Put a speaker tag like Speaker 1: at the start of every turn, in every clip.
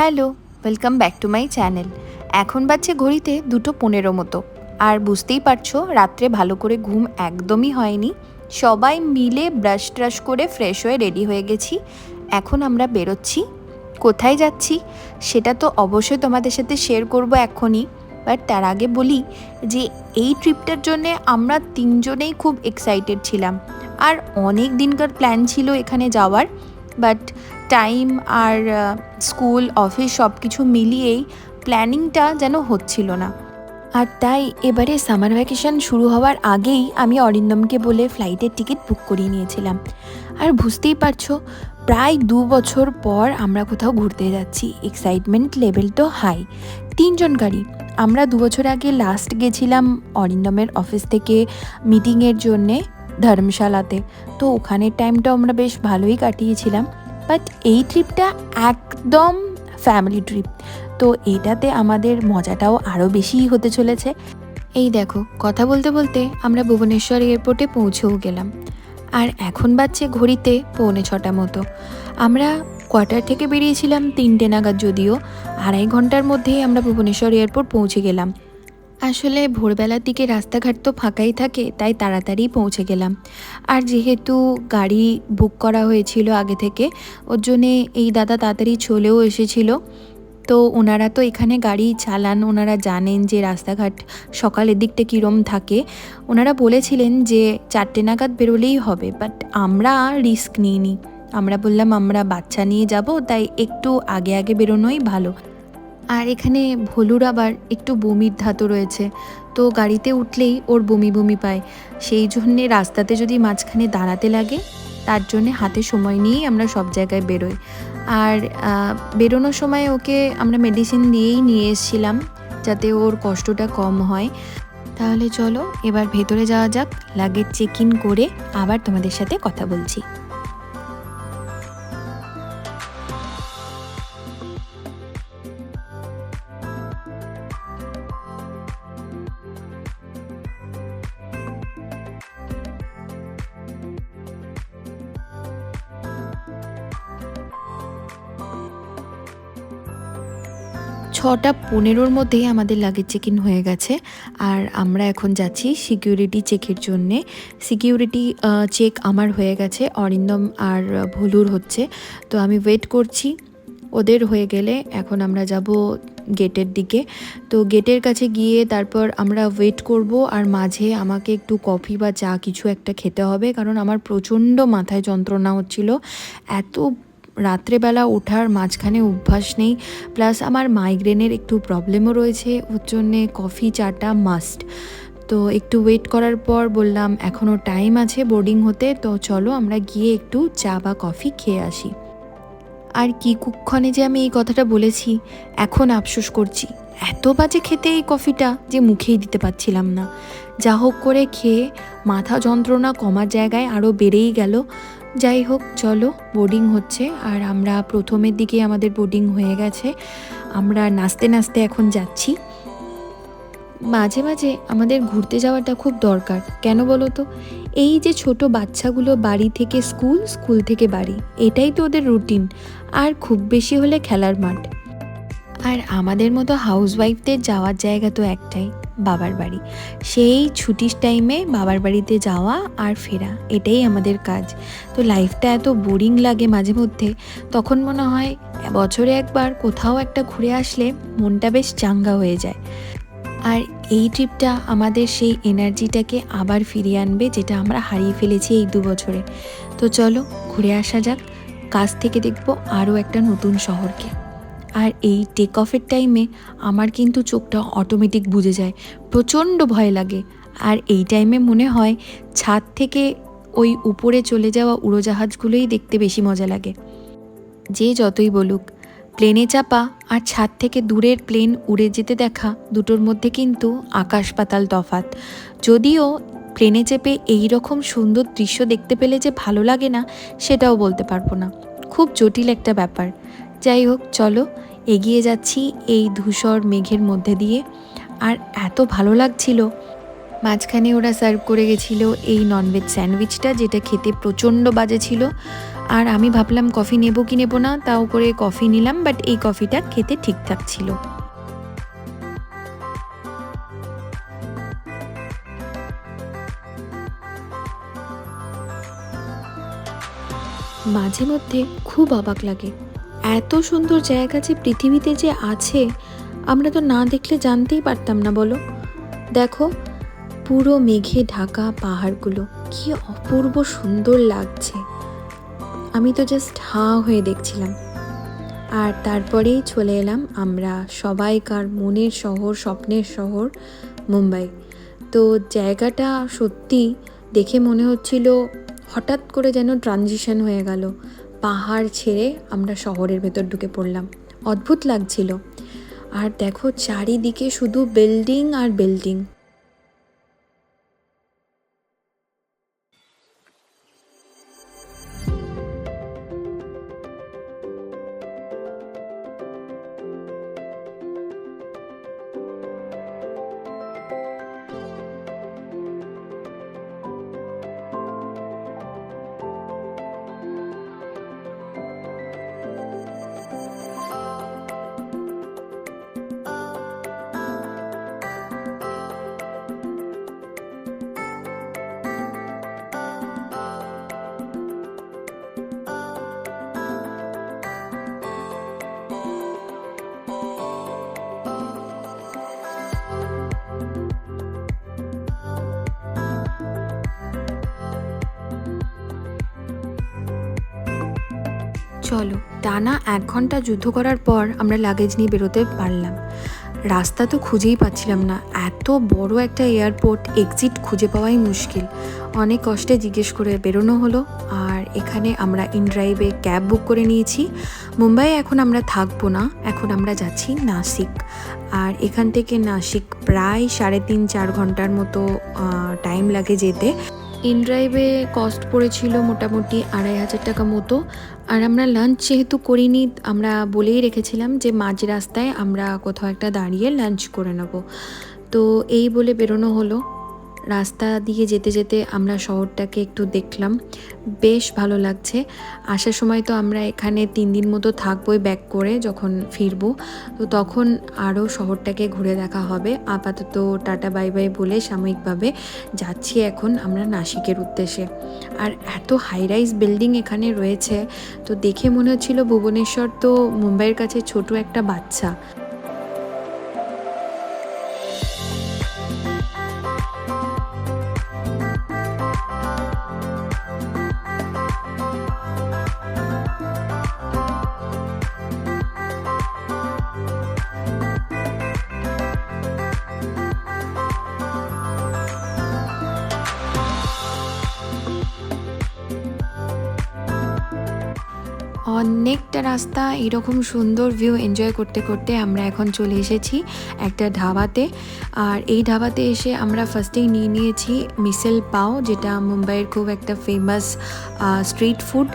Speaker 1: Hello, welcome back to my channel. এখন বাজছে ঘড়িতে 2:15 মতো। আর বুঝতেই পারছো রাত্রে ভালো করে ঘুম একদমই হয়নি। সবাই মিলে ব্রাশ ট্রাশ করে ফ্রেশ হয়ে রেডি হয়ে গেছি। এখন আমরা বেরোচ্ছি। কোথায় যাচ্ছি সেটা তো অবশ্যই তোমাদের সাথে শেয়ার করব এখনই। বাট তার আগে বলি যে এই ট্রিপটার জন্যে আমরা তিনজনেই খুব এক্সাইটেড ছিলাম। আর অনেক দিনকার প্ল্যান ছিল এখানে যাওয়ার, বাট টাইম আর স্কুল অফিস সব কিছু মিলিয়েই প্ল্যানিংটা যেন হচ্ছিল না। আর তাই এবারে সামার ভ্যাকেশন শুরু হওয়ার আগেই আমি অরিন্দমকে বলে ফ্লাইটের টিকিট বুক করিয়ে নিয়েছিলাম। আর বুঝতেই পারছো প্রায় 2 বছর পর আমরা কোথাও ঘুরতে যাচ্ছি, এক্সাইটমেন্ট লেভেল তো হাই। 3জন গাড়ি। আমরা 2 বছর আগে লাস্ট গেছিলাম অরিন্দমের অফিস থেকে মিটিংয়ের জন্যে ধর্মশালাতে, তো ওখানের টাইমটা আমরা বেশ ভালোই কাটিয়েছিলাম। বাট এই ট্রিপটা একদম ফ্যামিলি ট্রিপ, তো এটাতে আমাদের মজাটাও আরও বেশিই হতে চলেছে। এই দেখো, কথা বলতে বলতে আমরা ভুবনেশ্বর এয়ারপোর্টে পৌঁছেও গেলাম। আর এখন বাজছে ঘড়িতে 6:45 মতো। আমরা কোয়ার্টার থেকে বেরিয়েছিলাম 3টে নাগাদ, যদিও 2.5 ঘন্টার মধ্যেই আমরা ভুবনেশ্বর এয়ারপোর্ট পৌঁছে গেলাম। আসলে ভোরবেলার দিকে রাস্তাঘাট তো ফাঁকাই থাকে, তাই তাড়াতাড়ি পৌঁছে গেলাম। আর যেহেতু গাড়ি বুক করা হয়েছিল আগে থেকে, ওর জন্যে এই দাদা তাড়াতাড়ি চলেও এসেছিল। তো ওনারা তো এখানে গাড়ি চালান, ওনারা জানেন যে রাস্তাঘাট সকালের দিকটা কীরম থাকে। ওনারা বলেছিলেন যে 4টে নাগাদ বেরোলেই হবে, বাট আমরা রিস্ক নিইনি। আমরা বললাম আমরা বাচ্চা নিয়ে যাব, তাই একটু আগে আগে বেরোনোই ভালো। আর এখানে ভলুর আবার একটু বমির ধাতু রয়েছে, তো গাড়িতে উঠলেই ওর বমি বমি পায়। সেই জন্যে রাস্তাতে যদি মাঝখানে দাঁড়াতে লাগে, তার জন্যে হাতে সময় নিয়েই আমরা সব জায়গায় বেরোই। আর বেরোনোর সময় ওকে আমরা মেডিসিন দিয়েই নিয়ে এসেছিলাম, যাতে ওর কষ্টটা কম হয়। তাহলে চলো এবার ভেতরে যাওয়া যাক, লাগেজ চেক ইন করে আবার তোমাদের সাথে কথা বলছি। ছটা 15-র মধ্যেই আমাদের লাগেজ চেক ইন হয়ে গেছে। আর আমরা এখন যাচ্ছি সিকিউরিটি চেকের জন্যে। সিকিউরিটি চেক আমার হয়ে গেছে, অরিন্দম আর ভলুর হচ্ছে। তো আমি ওয়েট করছি, ওদের হয়ে গেলে এখন আমরা যাব গেটের দিকে। তো গেটের কাছে গিয়ে তারপর আমরা ওয়েট করব। আর মাঝে আমাকে একটু কফি বা চা কিছু একটা খেতে হবে, কারণ আমার প্রচণ্ড মাথায় যন্ত্রণা হচ্ছিল। এত রাত্রেবেলা ওঠার মাঝখানে অভ্যাস নেই, প্লাস আমার মাইগ্রেনের একটু প্রবলেমও রয়েছে, ওর জন্যে কফি চাটা মাস্ট। তো একটু ওয়েট করার পর বললাম এখনও টাইম আছে বোর্ডিং হতে, তো চলো আমরা গিয়ে একটু চা বা কফি খেয়ে আসি। আর কি কুক্ষণে যে আমি এই কথাটা বলেছি, এখন আফসোস করছি। এত বাজে খেতে এই কফিটা যে মুখেই দিতে পারছিলাম না। যা হোক করে খেয়ে মাথা যন্ত্রণা কমার জায়গায় আরও বেড়েই গেল। যাই হোক, চলো বোর্ডিং হচ্ছে। আর আমরা প্রথমের দিকে আমাদের বোর্ডিং হয়ে গেছে। আমরা নাচতে নাচতে এখন যাচ্ছি। মাঝে মাঝে আমাদের ঘুরতে যাওয়াটা খুব দরকার, কেন বলো তো? এই যে ছোট বাচ্চাগুলো বাড়ি থেকে স্কুল, স্কুল থেকে বাড়ি, এটাই তো ওদের রুটিন। আর খুব বেশি হলে খেলার মাঠ। আর আমাদের মতো হাউসওয়াইফদের যাওয়ার জায়গা তো একটাই, বাবার বাড়ি। সেই ছুটির টাইমে বাবার বাড়িতে যাওয়া আর ফেরা, এটাই আমাদের কাজ। তো লাইফটা এত বোরিং লাগে মাঝে মধ্যে, তখন মনে হয় বছরে একবার কোথাও একটা ঘুরে আসলে মনটা বেশ চাঙ্গা হয়ে যায়। আর এই ট্রিপটা আমাদের সেই এনার্জিটাকে আবার ফিরিয়ে আনবে, যেটা আমরা হারিয়ে ফেলেছি এই 2 বছরে। তো চলো ঘুরে আসা যাক। কাছ থেকে দেখবো আরও একটা নতুন শহরকে। আর এই টেক অফের টাইমে আমার কিন্তু চোখটা অটোমেটিক বুজে যায়, প্রচণ্ড ভয় লাগে। আর এই টাইমে মনে হয় ছাদ থেকে ওই উপরে চলে যাওয়া উড়োজাহাজগুলোই দেখতে বেশি মজা লাগে। যে যতই বলুক, প্লেনে চাপা আর ছাদ থেকে দূরের প্লেন উড়ে যেতে দেখা, দুটোর মধ্যে কিন্তু আকাশ পাতাল তফাৎ। যদিও প্লেনে চেপে এই রকম সুন্দর দৃশ্য দেখতে পেলে যে ভালো লাগে না, সেটাও বলতে পারবো না। খুব জটিল একটা ব্যাপার। যাই হোক, চলো এগিয়ে যাচ্ছি এই ধূসর মেঘের মধ্যে দিয়ে। আর এত ভালো লাগছিল। মাঝখানে ওরা সার্ভ করে গেছিলো এই ননভেজ স্যান্ডউইচটা, যেটা খেতে প্রচণ্ড বাজে ছিল। আর আমি ভাবলাম কফি নেব কি নেব না, তাও করে কফি নিলাম, বাট এই কফিটা খেতে ঠিকঠাক ছিল। মাঝে মধ্যে খুব অবাক লাগে, এত সুন্দর জায়গা যে পৃথিবীতে যে আছে আমরা তো না দেখলে জানতেই পারতাম না, বলো। দেখো, পুরো মেঘে ঢাকা পাহাড়গুলো কি অপূর্ব সুন্দর লাগছে। আমি তো জাস্ট হাঁ হয়ে দেখছিলাম। আর তারপরেই চলে এলাম আমরা সবাইকার মনের শহর, স্বপ্নের শহর মুম্বাই। তো জায়গাটা সত্যি দেখে মনে হচ্ছিল হঠাৎ করে যেন ট্রানজিশন হয়ে গেল, পাহাড় ছেড়ে আমরা শহরের ভেতর ঢুকে পড়লাম। অদ্ভুত লাগছিল। আর দেখো চারিদিকে শুধু বিল্ডিং আর বিল্ডিং। চলো, টানা 1 ঘন্টা যুদ্ধ করার পর আমরা লাগেজ নিয়ে বেরোতে পারলাম। রাস্তা তো খুঁজেই পাচ্ছিলাম না, এত বড় একটা এয়ারপোর্ট, এক্সিট খুঁজে পাওয়াই মুশকিল। অনেক কষ্টে জিজ্ঞেস করে বেরোনো হলো। আর এখানে আমরা ইনড্রাইভে ক্যাব বুক করে নিয়েছি। মুম্বাইয়ে এখন আমরা থাকবো না, এখন আমরা যাচ্ছি নাসিক। আর এখান থেকে নাসিক প্রায় 3.5-4 ঘন্টার মতো টাইম লাগে যেতে। ইনড্রাইভে কস্ট পড়েছিল মোটামুটি 2,500 টাকা মতো। আর আমরা লাঞ্চ যেহেতু করিনি, আমরা বলেই রেখেছিলাম যে মাঝ রাস্তায় আমরা কোথাও একটা দাঁড়িয়ে লাঞ্চ করে নেব। তো এই বলে বেরোনো হলো। রাস্তা দিয়ে যেতে যেতে আমরা শহরটাকে একটু দেখলাম, বেশ ভালো লাগছে। আসার সময় তো আমরা এখানে 3 দিন মতো থাকবোই ব্যাক করে, যখন ফিরবো তো তখন আরও শহরটাকে ঘুরে দেখা হবে। আপাতত টাটা বাই বাই বলে সাময়িকভাবে যাচ্ছি এখন আমরা নাসিকের উদ্দেশ্যে। আর এত হাই রাইজ বিল্ডিং এখানে রয়েছে, তো দেখে মনে হচ্ছিল ভুবনেশ্বর তো মুম্বাইয়ের কাছে ছোট একটা বাচ্চা। অনেকটা রাস্তা এরকম সুন্দর ভিউ এনজয় করতে করতে আমরা এখন চলে এসেছি একটা ধাবাতে। আর এই ধাবাতে এসে আমরা ফার্স্টেই নিয়ে নিয়েছি মিসেল পাও, যেটা মুম্বাইয়ের খুব একটা ফেমাস স্ট্রিট ফুড।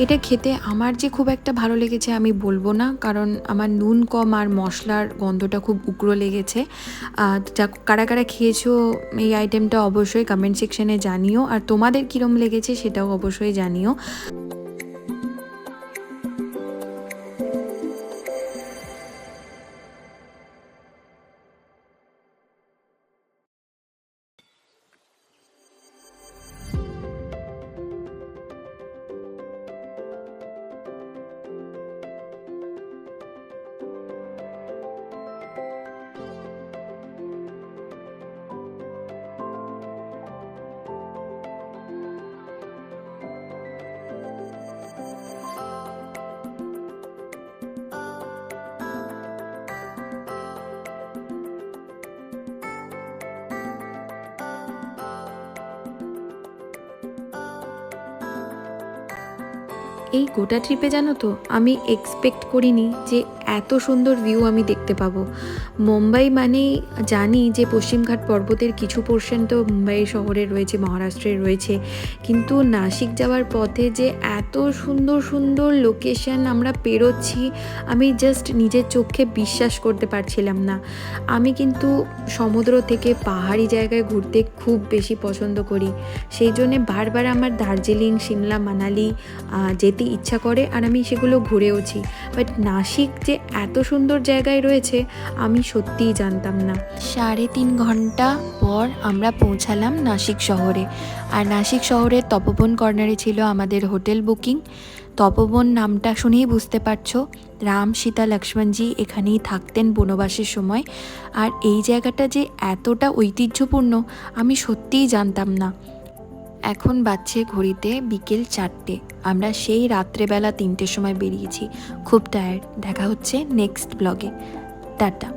Speaker 1: এটা খেতে আমার যে খুব একটা ভালো লেগেছে আমি বলবো না, কারণ আমার নুন কম আর মশলার গন্ধটা খুব উগ্র লেগেছে। কারা কারা খেয়েছো এই আইটেমটা অবশ্যই কমেন্ট সেকশনে জানিও, আর তোমাদের কীরম লেগেছে সেটাও অবশ্যই জানিও। এই গোটা ট্রিপে জানো তো আমি এক্সপেক্ট করিনি যে এত সুন্দর ভিউ আমি দেখতে পাবো। মুম্বাই মানেই জানি যে পশ্চিমঘাট পর্বতের কিছু পোর্শন তো মুম্বাই শহরে রয়েছে, মহারাষ্ট্রে রয়েছে, কিন্তু নাসিক যাওয়ার পথে যে এত সুন্দর সুন্দর লোকেশন আমরা পেরোচ্ছি, আমি জাস্ট নিজের চোখে বিশ্বাস করতে পারছিলাম না। আমি কিন্তু সমুদ্র থেকে পাহাড়ি জায়গায় ঘুরতে খুব বেশি পছন্দ করি, সেই জন্যে বারবার আমার দার্জিলিং, সিমলা, মানালি যেতে ইচ্ছা করে, আর আমি সেগুলো ঘুরেওছি। বাট নাসিক যে এত সুন্দর জায়গায় রয়েছে আমি সত্যিই জানতাম না। 3.5 ঘন্টা পর আমরা পৌঁছালাম নাসিক শহরে, আর নাসিক শহরের তপোবন কর্নারে ছিল আমাদের হোটেল বুকিং। তপোবন নামটা শুনেই বুঝতে পারছো, রাম, সীতা, লক্ষ্মণজি এখানেই থাকতেন বনবাসের সময়। আর এই জায়গাটা যে এতটা ঐতিহ্যপূর্ণ আমি সত্যিই জানতাম না। এখন বাজছে ঘড়িতে বিকেল 4টে, আমরা সেই রাত্রেবেলা 3টের সময় বেরিয়েছি। খুব টায়ার্ড। দেখা হচ্ছে নেক্সট ব্লগে। টাটা।